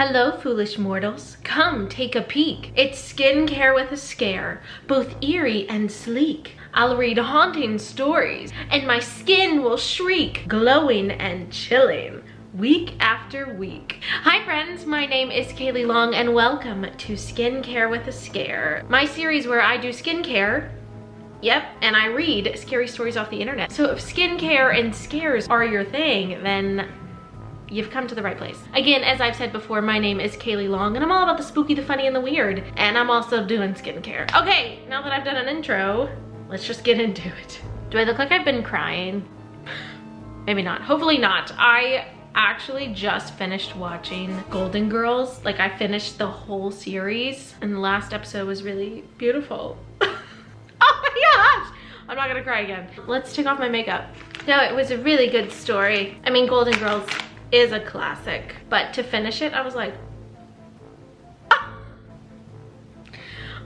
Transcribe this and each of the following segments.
Hello, foolish mortals. Come take a peek. It's skincare with a scare, both eerie and sleek. I'll read haunting stories, and my skin will shriek, glowing and chilling, week after week. Hi friends, my name is Kayleigh Long, and welcome to Skincare with a Scare, my series where I do skincare. Yep, and I read scary stories off the internet. So if skincare and scares are your thing, then you've come to the right place. Again, as I've said before, my name is Kayleigh Long, and I'm all about the spooky, the funny, and the weird. And I'm also doing skincare. Okay, now that I've done an intro, let's just get into it. Do I look like I've been crying? Maybe not, hopefully not. I actually just finished watching Golden Girls. Like, I finished the whole series, and the last episode was really beautiful. Oh my gosh! I'm not gonna cry again. Let's take off my makeup. No, it was a really good story. I mean, Golden Girls is a classic, but to finish it, I was like, ah!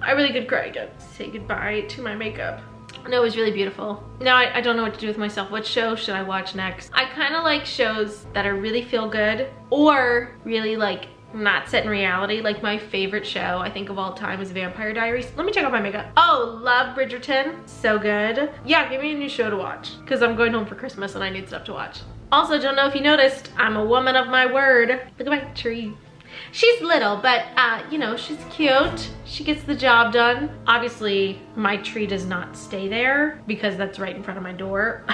I really could cry again. Say goodbye to my makeup. No, it was really beautiful. Now I don't know what to do with myself. What show should I watch next? I kind of like shows that are really feel good or really like not set in reality. Like, my favorite show I think of all time is Vampire Diaries. Let me check out my makeup. Oh, love Bridgerton. So good. Yeah, give me a new show to watch because I'm going home for Christmas and I need stuff to watch. Also, don't know if you noticed, I'm a woman of my word. Look at my tree. She's little, but you know, she's cute. She gets the job done. Obviously, my tree does not stay there because that's right in front of my door.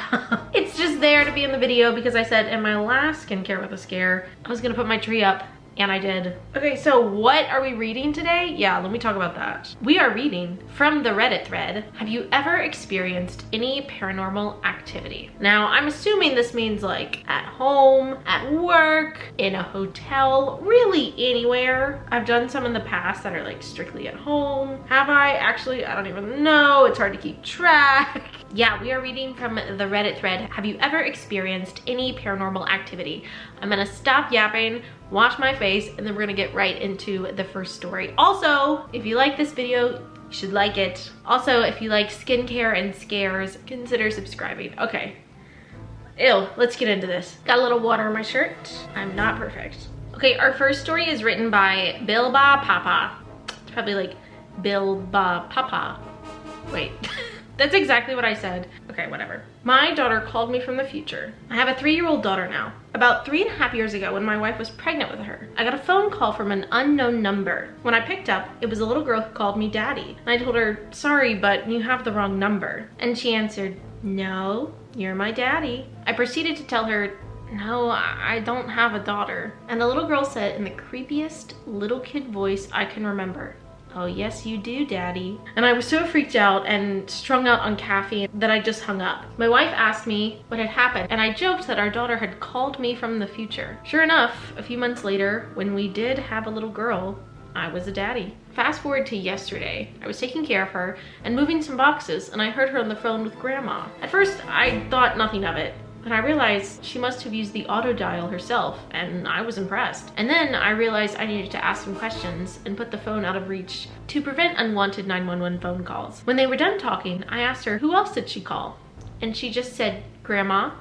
It's just there to be in the video because I said in my last Skincare with a Scare, I was gonna put my tree up. And I did. Okay, so what are we reading today? Yeah, let me talk about that. We are reading from the Reddit thread, have you ever experienced any paranormal activity? Now, I'm assuming this means like at home, at work, in a hotel, really anywhere. I've done some in the past that are like strictly at home. Have I? Actually, I don't even know. It's hard to keep track. Yeah, we are reading from the Reddit thread, have you ever experienced any paranormal activity? I'm gonna stop yapping, wash my face, and then we're gonna get right into the first story. Also, if you like this video, you should like it. Also, if you like skincare and scares, consider subscribing. Okay. Ew, let's get into this. Got a little water on my shirt. I'm not perfect. Okay, our first story is written by Bilba Papa. It's probably like Bilba Papa. Wait. That's exactly what I said. Okay, whatever. My daughter called me from the future. I have a 3-year-old daughter now. About 3.5 years ago, when my wife was pregnant with her, I got a phone call from an unknown number. When I picked up, it was a little girl who called me daddy. And I told her, sorry, but you have the wrong number. And she answered, no, you're my daddy. I proceeded to tell her, no, I don't have a daughter. And the little girl said in the creepiest little kid voice I can remember, oh yes you do, daddy. And I was so freaked out and strung out on caffeine that I just hung up. My wife asked me what had happened, and I joked that our daughter had called me from the future. Sure enough, a few months later, when we did have a little girl, I was a daddy. Fast forward to yesterday. I was taking care of her and moving some boxes, and I heard her on the phone with Grandma. At first, I thought nothing of it. But I realized she must have used the auto dial herself, and I was impressed. And then I realized I needed to ask some questions and put the phone out of reach to prevent unwanted 911 phone calls. When they were done talking, I asked her, who else did she call? And she just said, Grandma,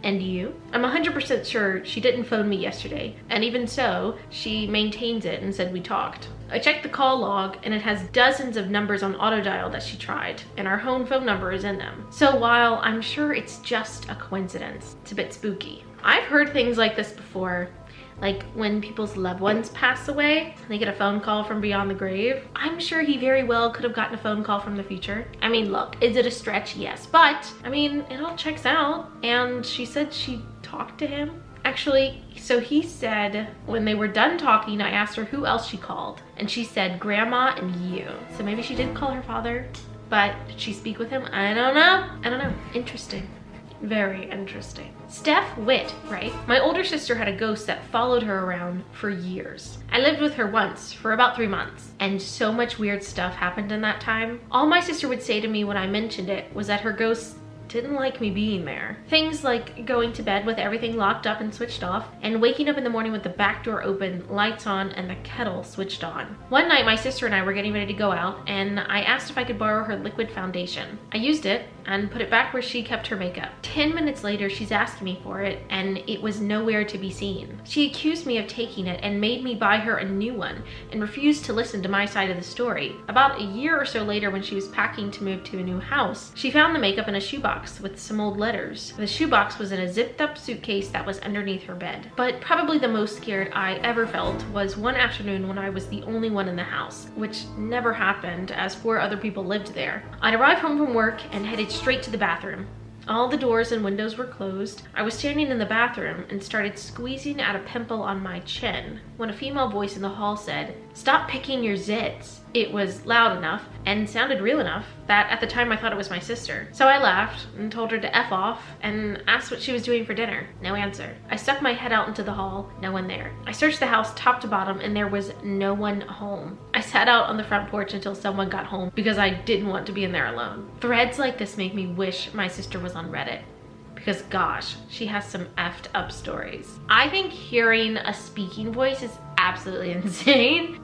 and you? I'm 100% sure she didn't phone me yesterday, and even so, she maintains it and said we talked. I checked the call log, and it has dozens of numbers on auto dial that she tried, and our home phone number is in them. So while I'm sure it's just a coincidence, it's a bit spooky. I've heard things like this before, like when people's loved ones pass away, they get a phone call from beyond the grave. I'm sure he very well could have gotten a phone call from the future. I mean, look, is it a stretch? Yes, but I mean, it all checks out. And she said she talked to him. Actually, so he said when they were done talking, I asked her who else she called, and she said Grandma and you. So maybe she did call her father, but did she speak with him? I don't know. I don't know. Interesting. Very interesting. Steph Witt, right? My older sister had a ghost that followed her around for years. I lived with her once for about 3 months, and so much weird stuff happened in that time. All my sister would say to me when I mentioned it was that her ghost didn't like me being there. Things like going to bed with everything locked up and switched off, and waking up in the morning with the back door open, lights on, and the kettle switched on. One night, my sister and I were getting ready to go out, and I asked if I could borrow her liquid foundation. I used it and put it back where she kept her makeup. 10 minutes later, she's asking me for it, and it was nowhere to be seen. She accused me of taking it and made me buy her a new one, and refused to listen to my side of the story. About a year or so later, when she was packing to move to a new house, she found the makeup in a shoebox with some old letters. The shoebox was in a zipped up suitcase that was underneath her bed. But probably the most scared I ever felt was one afternoon when I was the only one in the house, which never happened as 4 other people lived there. I'd arrived home from work and headed straight to the bathroom. All the doors and windows were closed. I was standing in the bathroom and started squeezing at a pimple on my chin when a female voice in the hall said, "Stop picking your zits." It was loud enough and sounded real enough that at the time I thought it was my sister. So I laughed and told her to F off and asked what she was doing for dinner. No answer. I stuck my head out into the hall. No one there. I searched the house top to bottom and there was no one home. I sat out on the front porch until someone got home because I didn't want to be in there alone. Threads like this make me wish my sister was on Reddit, because gosh, she has some effed up stories. I think hearing a speaking voice is absolutely insane.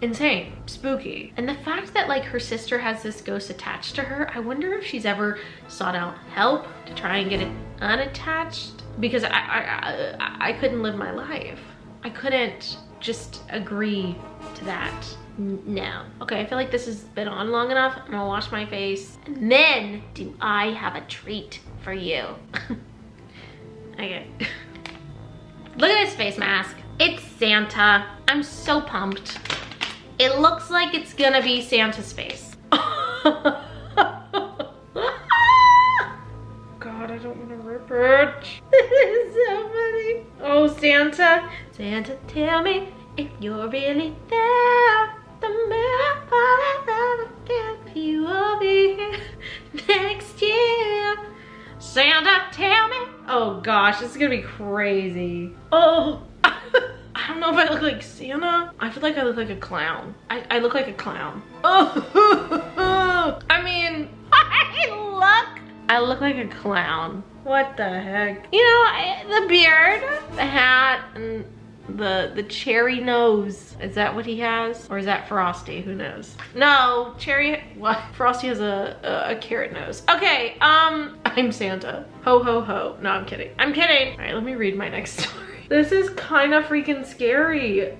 Insane. Spooky. And the fact that like her sister has this ghost attached to her, I wonder if she's ever sought out help to try and get it unattached, because I couldn't live my life. I couldn't just agree to that. No. Okay, I feel like this has been on long enough. I'm gonna wash my face and then do I have a treat for you. Okay. Look at this face mask. It's Santa. I'm so pumped. It looks like it's gonna be Santa's face. God, I don't wanna rip it. This is so funny. Oh, Santa. Santa, tell me if you're really there. The man if you will be here next year. Santa, tell me. Oh gosh, this is gonna be crazy. Oh. I don't know if I look like Santa. I feel like I look like a clown. I look like a clown. Oh, I mean, I look like a clown. What the heck? You know, the beard, the hat, and the cherry nose. Is that what he has? Or is that Frosty? Who knows? No, cherry, what? Frosty has a carrot nose. Okay, I'm Santa. Ho, ho, ho. No, I'm kidding. I'm kidding. All right, let me read my next story. This is kind of freaking scary.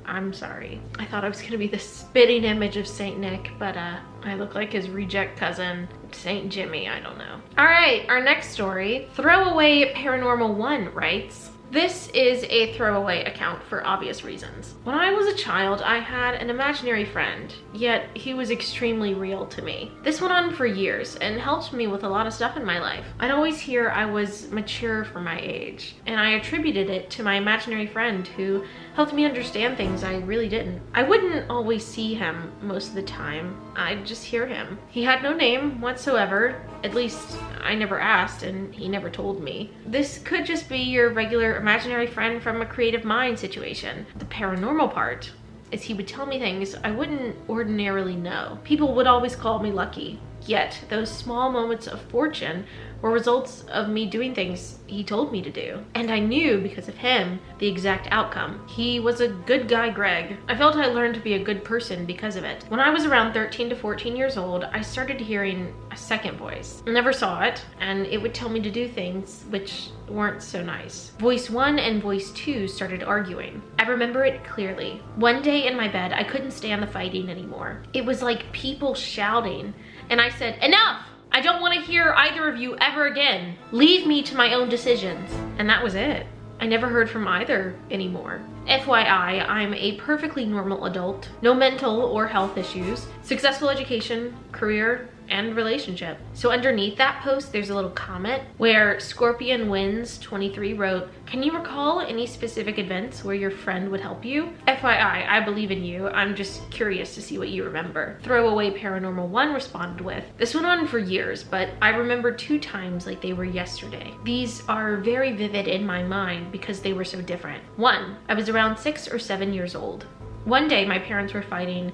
I'm sorry. I thought I was gonna be the spitting image of Saint Nick, but I look like his reject cousin, Saint Jimmy, I don't know. All right, our next story. Throwaway Paranormal 1 writes, this is a throwaway account for obvious reasons. When I was a child, I had an imaginary friend, yet he was extremely real to me. This went on for years and helped me with a lot of stuff in my life. I'd always hear I was mature for my age, and I attributed it to my imaginary friend who helped me understand things I really didn't. I wouldn't always see him most of the time. I'd just hear him. He had no name whatsoever. At least I never asked and he never told me. This could just be your regular imaginary friend from a creative mind situation. The paranormal part is he would tell me things I wouldn't ordinarily know. People would always call me lucky. Yet those small moments of fortune were results of me doing things he told me to do. And I knew, because of him, the exact outcome. He was a good guy, Greg. I felt I learned to be a good person because of it. When I was around 13 to 14 years old, I started hearing a second voice. I never saw it, and it would tell me to do things which weren't so nice. Voice 1 and voice 2 started arguing. I remember it clearly. One day in my bed, I couldn't stand the fighting anymore. It was like people shouting, and I said, "Enough! I don't want to hear either of you ever again. Leave me to my own decisions." And that was it. I never heard from either anymore. FYI, I'm a perfectly normal adult, no mental or health issues, successful education, career, and relationship. So underneath that post, there's a little comment where Scorpion Wins 23 wrote, "Can you recall any specific events where your friend would help you? FYI, I believe in you. I'm just curious to see what you remember." Throwaway Paranormal 1 responded with, "This went on for years, but I remember 2 times like they were yesterday. These are very vivid in my mind because they were so different. 1, I was around 6 or 7 years old. One day my parents were fighting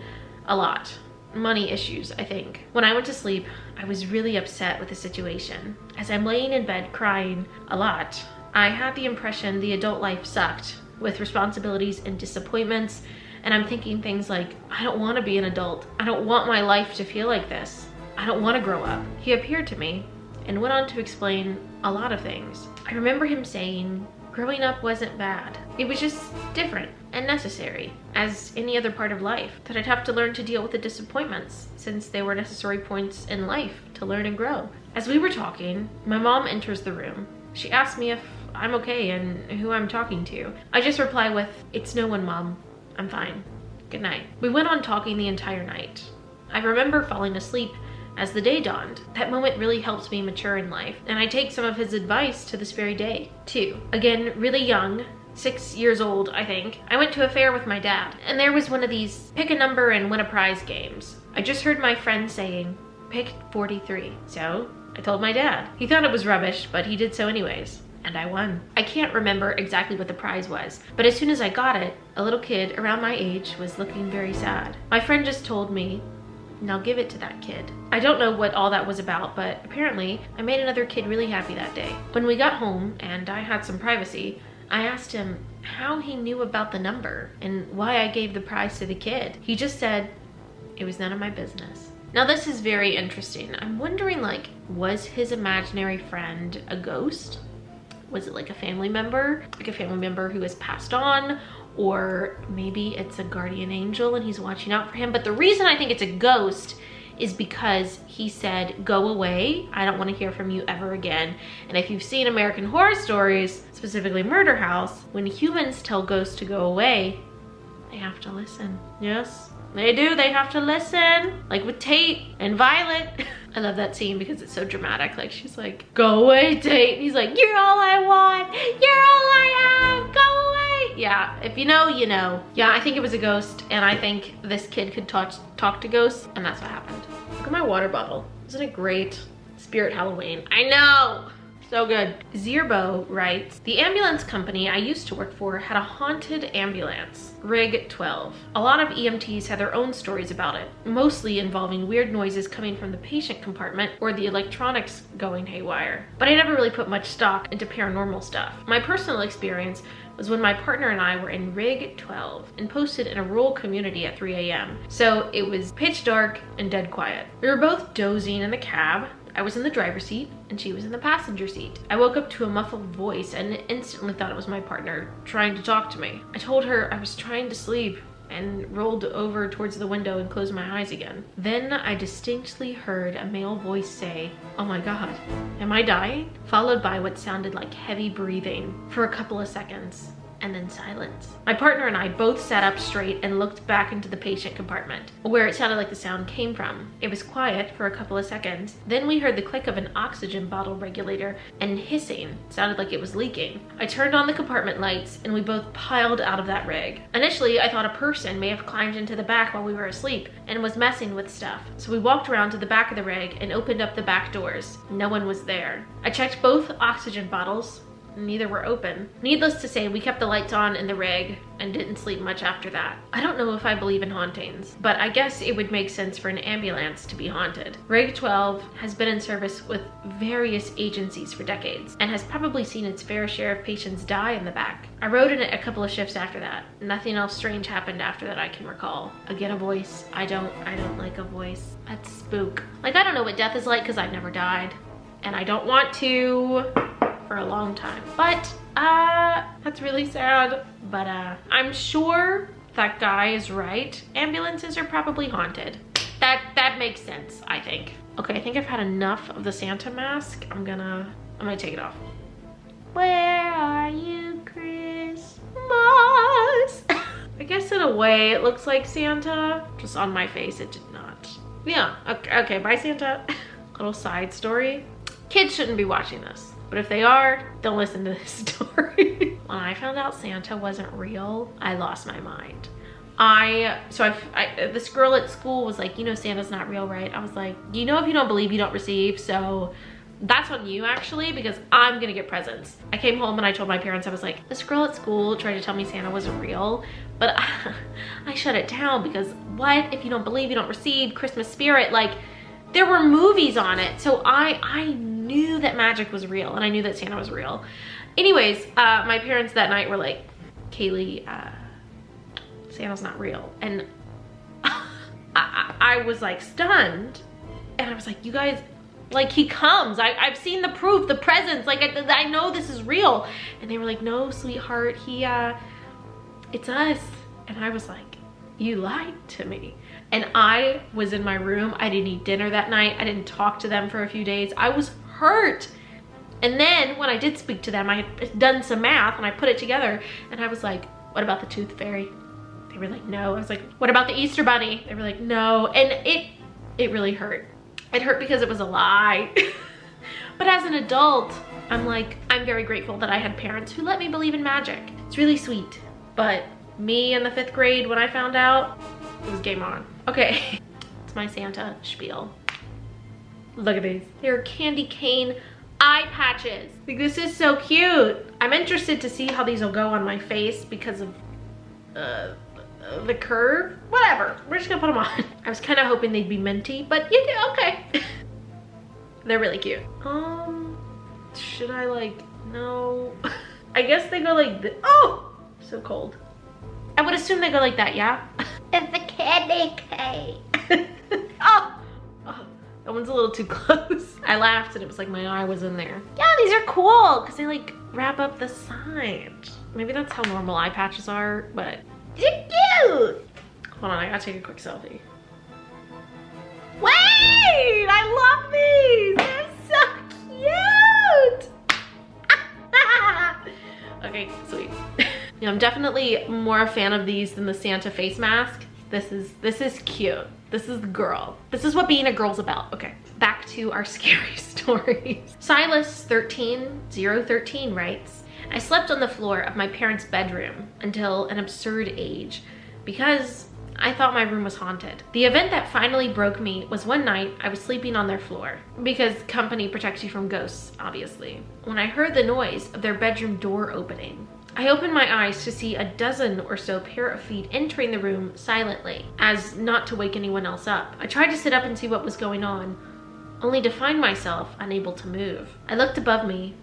a lot. money issues, I think. When I went to sleep, I was really upset with the situation. As I'm laying in bed crying a lot, I had the impression the adult life sucked, with responsibilities and disappointments, and I'm thinking things like, I don't want to be an adult. I don't want my life to feel like this. I don't want to grow up. He appeared to me and went on to explain a lot of things. I remember him saying, growing up wasn't bad. It was just different and necessary, as any other part of life, that I'd have to learn to deal with the disappointments, since they were necessary points in life to learn and grow. As we were talking, my mom enters the room. She asks me if I'm okay and who I'm talking to. I just reply with, it's no one, Mom. I'm fine. Good night. We went on talking the entire night. I remember falling asleep as the day dawned. That moment really helped me mature in life, and I take some of his advice to this very day, too. Again, really young, 6 years old, I think. I went to a fair with my dad, and there was one of these pick a number and win a prize games. I just heard my friend saying, pick 43. So I told my dad. He thought it was rubbish, but he did so anyways. And I won. I can't remember exactly what the prize was, but as soon as I got it, a little kid around my age was looking very sad. My friend just told me, now give it to that kid. I don't know what all that was about, but apparently I made another kid really happy that day. When we got home and I had some privacy, I asked him how he knew about the number and why I gave the prize to the kid. He just said, it was none of my business. Now this is very interesting. I'm wondering, like, was his imaginary friend a ghost? Was it like a family member? Like a family member who has passed on? Or maybe it's a guardian angel and he's watching out for him. But the reason I think it's a ghost is because he said, go away. I don't want to hear from you ever again. And if you've seen American Horror Stories, specifically Murder House, when humans tell ghosts to go away, they have to listen. Yes, they do. They have to listen. Like with Tate and Violet. I love that scene because it's so dramatic. Like she's like, go away, Tate. And he's like, you're all I want. You're all I have. Go away. Yeah, if you know, you know. Yeah, I think it was a ghost, and I think this kid could talk to ghosts, and that's what happened. Look at my water bottle. Isn't it great? Spirit Halloween. I know. So good. Zerbo writes, the ambulance company I used to work for had a haunted ambulance, Rig 12. A lot of EMTs had their own stories about it, mostly involving weird noises coming from the patient compartment or the electronics going haywire. But I never really put much stock into paranormal stuff. My personal experience was when my partner and I were in Rig 12 and posted in a rural community at 3 a.m. So it was pitch dark and dead quiet. We were both dozing in the cab. I was in the driver's seat and she was in the passenger seat. I woke up to a muffled voice and instantly thought it was my partner trying to talk to me. I told her I was trying to sleep and rolled over towards the window and closed my eyes again. Then I distinctly heard a male voice say, oh my God, am I dying? Followed by what sounded like heavy breathing for a couple of seconds. And then silence. My partner and I both sat up straight and looked back into the patient compartment, where it sounded like the sound came from. It was quiet for a couple of seconds. Then we heard the click of an oxygen bottle regulator and hissing. It sounded like it was leaking. I turned on the compartment lights and we both piled out of that rig. Initially, I thought a person may have climbed into the back while we were asleep and was messing with stuff. So we walked around to the back of the rig and opened up the back doors. No one was there. I checked both oxygen bottles. Neither were open. Needless to say, we kept the lights on in the rig and didn't sleep much after that. I don't know if I believe in hauntings, but I guess it would make sense for an ambulance to be haunted. Rig 12 has been in service with various agencies for decades and has probably seen its fair share of patients die in the back. I rode in it a couple of shifts after that. Nothing else strange happened after that I can recall. Again, a voice. I don't like a voice. That's spook. Like, I don't know what death is like because I've never died and I don't want to for a long time. But that's really sad. But I'm sure that guy is right. Ambulances are probably haunted. That makes sense, I think. Okay, I think I've had enough of the Santa mask. I'm gonna take it off. Where are you, Christmas? I guess in a way it looks like Santa. Just on my face it did not. Yeah, okay, bye Santa. Little side story. Kids shouldn't be watching this. But if they are, don't listen to this story. When I found out Santa wasn't real, I lost my mind. This girl at school was like, you know Santa's not real, right? I was like, you know if you don't believe, you don't receive. So That's on you actually, because I'm gonna get presents. I came home and I told my parents, I was like, this girl at school tried to tell me Santa wasn't real, but I shut it down because what if you don't believe, you don't receive, Christmas spirit, like there were movies on it. So I knew that magic was real and I knew that Santa was real. Anyways, my parents that night were like, Kayleigh, Santa's not real. And I was like stunned. And I was like, you guys, like he comes. I've seen the proof, the presents. Like I know this is real. And they were like, no, sweetheart, it's us. And I was like, you lied to me. And I was in my room. I didn't eat dinner that night. I didn't talk to them for a few days. I was hurt. And then when I did speak to them, I had done some math and I put it together and I was like, what about the tooth fairy? They were like, no. I was like, what about the Easter bunny? They were like, no. And it really hurt. It hurt because it was a lie. But as an adult, I'm like, I'm very grateful that I had parents who let me believe in magic. It's really sweet. But me in the 5th grade, when I found out, it was game on. Okay, it's my Santa spiel. Look at these. They're candy cane eye patches. Like, this is so cute. I'm interested to see how these will go on my face because of the curve. Whatever, we're just gonna put them on. I was kind of hoping they'd be minty, but yeah, okay. They're really cute. Should I like, no. I guess they go like this. Oh, so cold. I would assume they go like that, yeah? It's the candy cane. Oh, that one's a little too close. I laughed and it was like my eye was in there. Yeah, these are cool because they like wrap up the side. Maybe that's how normal eye patches are, but they're cute. Hold on, I gotta take a quick selfie. Wait, I love these. They're so cute. Okay, sweet. Yeah, I'm definitely more a fan of these than the Santa face mask. This is cute. This is the girl. This is what being a girl's about. Okay, back to our scary stories. Silas 13013 writes, I slept on the floor of my parents' bedroom until an absurd age because I thought my room was haunted. The event that finally broke me was one night I was sleeping on their floor because company protects you from ghosts, obviously. When I heard the noise of their bedroom door opening, I opened my eyes to see a dozen or so pair of feet entering the room silently, as not to wake anyone else up. I tried to sit up and see what was going on, only to find myself unable to move. I looked above me,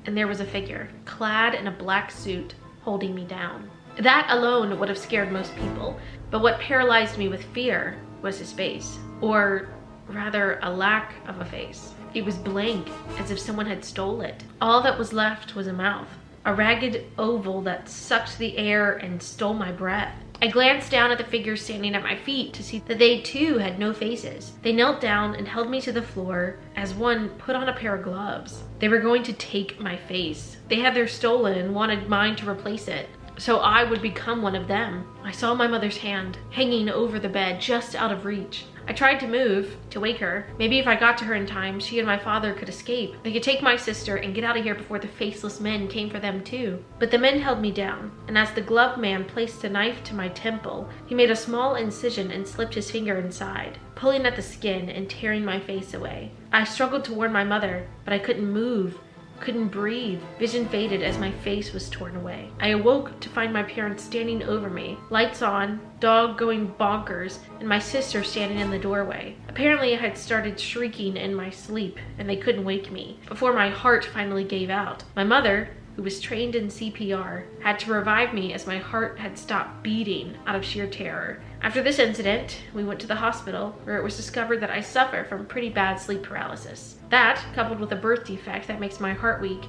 and there was a figure, clad in a black suit, holding me down. That alone would have scared most people, but what paralyzed me with fear was his face, or rather a lack of a face. It was blank, as if someone had stole it. All that was left was a mouth, a ragged oval that sucked the air and stole my breath. I glanced down at the figures standing at my feet to see that they too had no faces. They knelt down and held me to the floor as one put on a pair of gloves. They were going to take my face. They had theirs stolen and wanted mine to replace it, so I would become one of them. I saw my mother's hand hanging over the bed, just out of reach. I tried to move, to wake her. Maybe if I got to her in time, she and my father could escape. They could take my sister and get out of here before the faceless men came for them too. But the men held me down, and as the glove man placed a knife to my temple, he made a small incision and slipped his finger inside, pulling at the skin and tearing my face away. I struggled to warn my mother, but I couldn't move. Couldn't breathe. Vision faded as my face was torn away. I awoke to find my parents standing over me, lights on, dog going bonkers, and my sister standing in the doorway. Apparently I had started shrieking in my sleep and they couldn't wake me before my heart finally gave out. My mother, who was trained in CPR, had to revive me as my heart had stopped beating out of sheer terror. After this incident, we went to the hospital where it was discovered that I suffer from pretty bad sleep paralysis. That, coupled with a birth defect that makes my heart weak,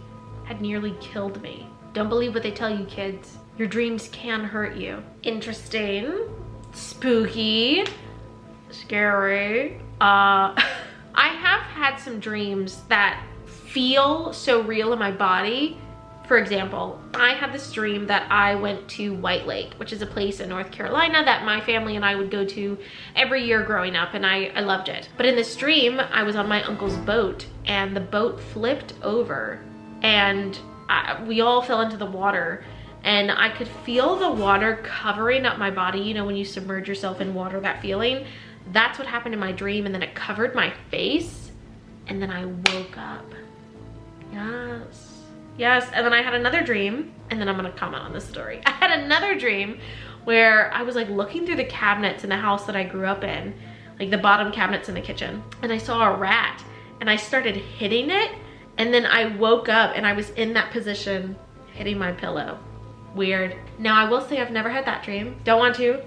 had nearly killed me. Don't believe what they tell you, kids. Your dreams can hurt you. Interesting. Spooky. Scary. I have had some dreams that feel so real in my body. For example, I had this dream that I went to White Lake, which is a place in North Carolina that my family and I would go to every year growing up, and I loved it. But in this dream, I was on my uncle's boat, and the boat flipped over, and we all fell into the water, and I could feel the water covering up my body. You know, when you submerge yourself in water, that feeling? That's what happened in my dream, and then it covered my face. and then I woke up. Yes. Yes, and then I had another dream, and then I'm gonna comment on this story. I had another dream where I was like looking through the cabinets in the house that I grew up in, like the bottom cabinets in the kitchen, and I saw a rat, and I started hitting it, and then I woke up and I was in that position hitting my pillow. Weird. Now I will say I've never had that dream. Don't want to.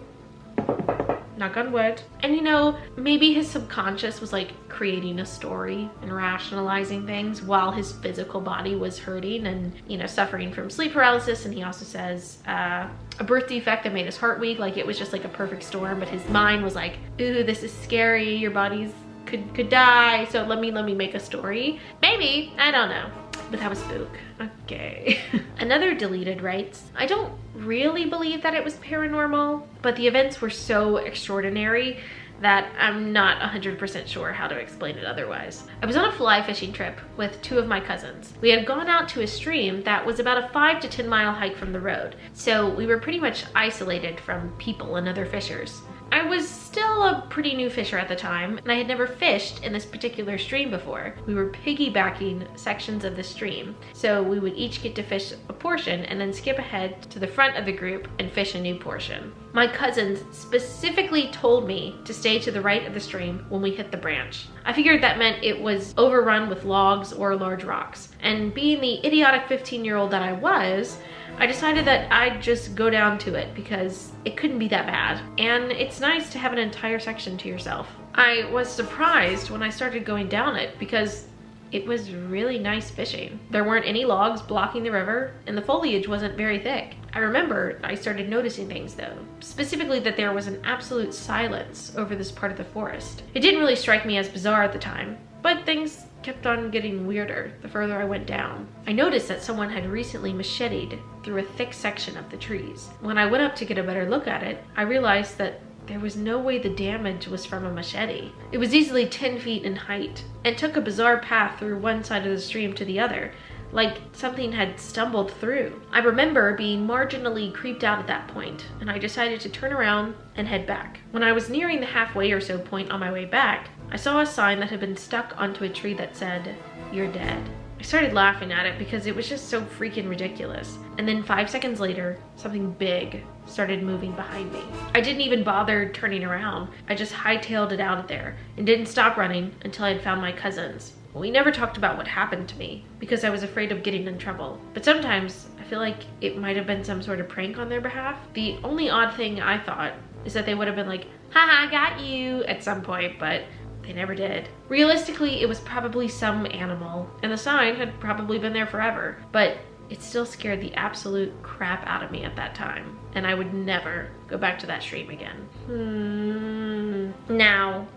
Knock on wood. And you know, maybe his subconscious was like creating a story and rationalizing things while his physical body was hurting and, you know, suffering from sleep paralysis. And he also says a birth defect that made his heart weak. Like it was just like a perfect storm, but his mind was like, ooh, this is scary. Your body's could die. So let me make a story. Maybe, I don't know. But that was spook. Okay. Another deleted writes, I don't really believe that it was paranormal, but the events were so extraordinary that I'm not 100% sure how to explain it otherwise. I was on a fly fishing trip with 2 of my cousins. We had gone out to a stream that was about a 5 to 10 mile hike from the road, so we were pretty much isolated from people and other fishers. I was still a pretty new fisher at the time, and I had never fished in this particular stream before. We were piggybacking sections of the stream, so we would each get to fish a portion and then skip ahead to the front of the group and fish a new portion. My cousins specifically told me to stay to the right of the stream when we hit the branch. I figured that meant it was overrun with logs or large rocks, and being the idiotic 15-year-old that I was, I decided that I'd just go down to it because it couldn't be that bad. And it's nice to have an entire section to yourself. I was surprised when I started going down it because it was really nice fishing. There weren't any logs blocking the river and the foliage wasn't very thick. I remember I started noticing things though, specifically that there was an absolute silence over this part of the forest. It didn't really strike me as bizarre at the time, but things kept on getting weirder the further I went down. I noticed that someone had recently macheted through a thick section of the trees. When I went up to get a better look at it, I realized that there was no way the damage was from a machete. It was easily 10 feet in height and took a bizarre path through one side of the stream to the other, like something had stumbled through. I remember being marginally creeped out at that point, and I decided to turn around and head back. When I was nearing the halfway or so point on my way back, I saw a sign that had been stuck onto a tree that said, "You're dead." I started laughing at it because it was just so freaking ridiculous. And then 5 seconds later, something big started moving behind me. I didn't even bother turning around. I just hightailed it out of there and didn't stop running until I had found my cousins. We never talked about what happened to me because I was afraid of getting in trouble. But sometimes I feel like it might have been some sort of prank on their behalf. The only odd thing I thought is that they would have been like, haha, I got you at some point, but they never did. Realistically, it was probably some animal, and the sign had probably been there forever, but it still scared the absolute crap out of me at that time, and I would never go back to that stream again. Now,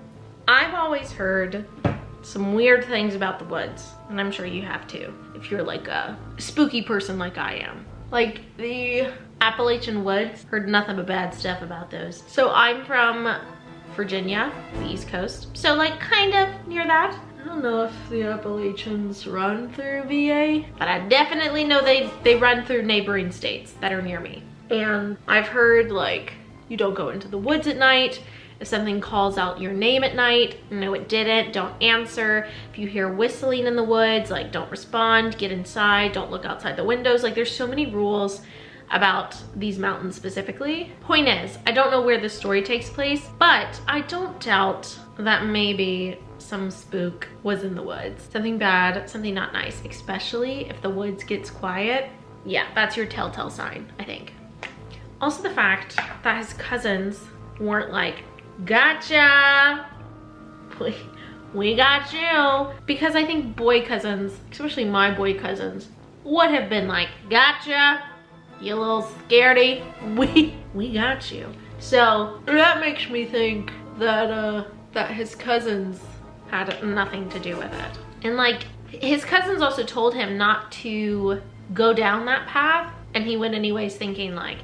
I've always heard some weird things about the woods, and I'm sure you have too, if you're like a spooky person like I am. Like the Appalachian woods, heard nothing but bad stuff about those. So I'm from Virginia, the East Coast, so like kind of near that. I don't know if the Appalachians run through VA, but I definitely know they run through neighboring states that are near me. And I've heard like, you don't go into the woods at night. If something calls out your name at night, no it didn't, don't answer. If you hear whistling in the woods, like don't respond, get inside, don't look outside the windows. Like there's so many rules about these mountains specifically. Point is, I don't know where this story takes place, but I don't doubt that maybe some spook was in the woods. Something bad, something not nice, especially if the woods gets quiet. Yeah, that's your telltale sign, I think. Also the fact that his cousins weren't like, gotcha, we got you. Because I think boy cousins, especially my boy cousins, would have been like, gotcha, you little scaredy, we got you. So that makes me think that that his cousins had nothing to do with it. And like his cousins also told him not to go down that path, and he went anyways thinking like,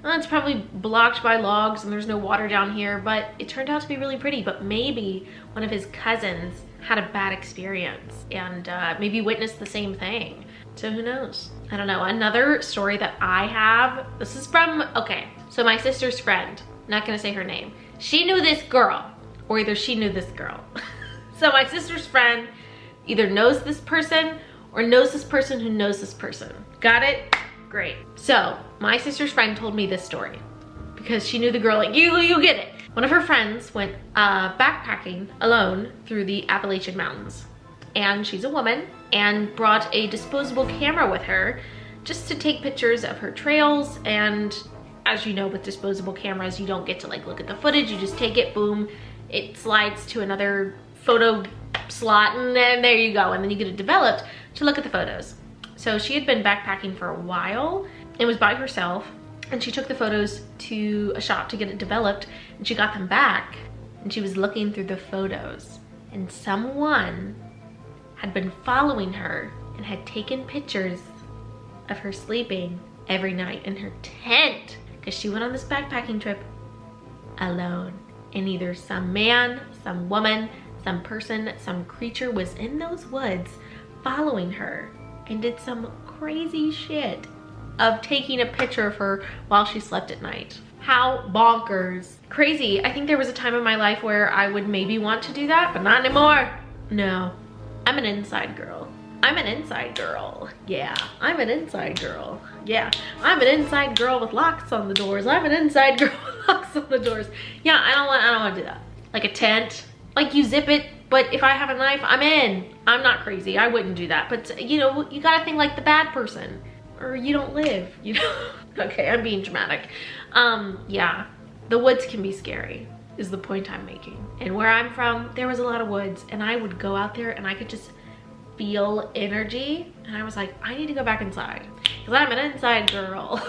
well, it's probably blocked by logs and there's no water down here, but it turned out to be really pretty. But maybe one of his cousins had a bad experience and maybe witnessed the same thing. So who knows? I don't know. Another story that I have, this is from, okay, so my sister's friend, not gonna say her name. She knew this girl, or either she knew this girl. So my sister's friend either knows this person or knows this person who knows this person. Got it? Great. So my sister's friend told me this story because she knew the girl, like, you get it. One of her friends went backpacking alone through the Appalachian Mountains. And she's a woman and brought a disposable camera with her just to take pictures of her trails. And as you know, with disposable cameras, you don't get to like look at the footage. You just take it, boom, it slides to another photo slot, and then there you go. And then you get it developed to look at the photos. So she had been backpacking for a while and was by herself. And she took the photos to a shop to get it developed, and she got them back, and she was looking through the photos, and someone had been following her and had taken pictures of her sleeping every night in her tent, because she went on this backpacking trip alone. And either some man, some woman, some person, some creature was in those woods following her and did some crazy shit of taking a picture of her while she slept at night. How bonkers. Crazy. I think there was a time in my life where I would maybe want to do that, but not anymore. No, I'm an inside girl. I'm an inside girl. Yeah, I'm an inside girl. Yeah, I'm an inside girl with locks on the doors. I'm an inside girl with locks on the doors. Yeah, I don't want to do that. Like a tent, like you zip it, but if I have a knife, I'm in. I'm not crazy. I wouldn't do that. But you know, you gotta think like the bad person, or you don't live, you know? Okay, I'm being dramatic. Yeah, the woods can be scary, is the point I'm making. And where I'm from, there was a lot of woods, and I would go out there and I could just feel energy. And I was like, I need to go back inside, because I'm an inside girl.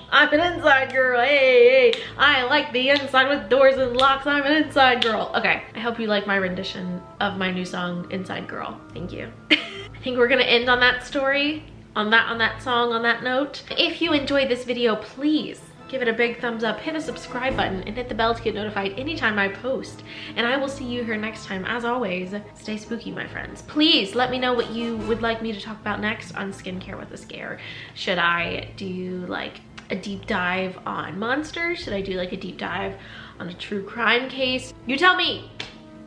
I'm an inside girl, hey, hey. I like the inside with doors and locks. I'm an inside girl. Okay, I hope you like my rendition of my new song, Inside Girl. Thank you. I think we're gonna end on that story, on that song, on that note. If you enjoyed this video, please give it a big thumbs up, hit the subscribe button, and hit the bell to get notified anytime I post. And I will see you here next time. As always, stay spooky, my friends. Please let me know what you would like me to talk about next on Skincare with a Scare. Should I do like a deep dive on monsters? Should I do like a deep dive on a true crime case? You tell me.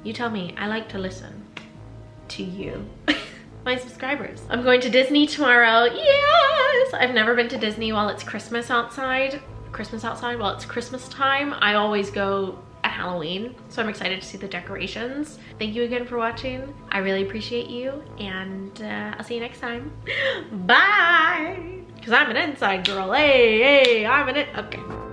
You tell me. I like to listen to you. My subscribers. I'm going to Disney tomorrow. Yes! I've never been to Disney while it's Christmas outside. While it's Christmas time. I always go at Halloween, so I'm excited to see the decorations. Thank you again for watching. I really appreciate you, and I'll see you next time. Bye! Because I'm an inside girl. Hey, I'm an okay.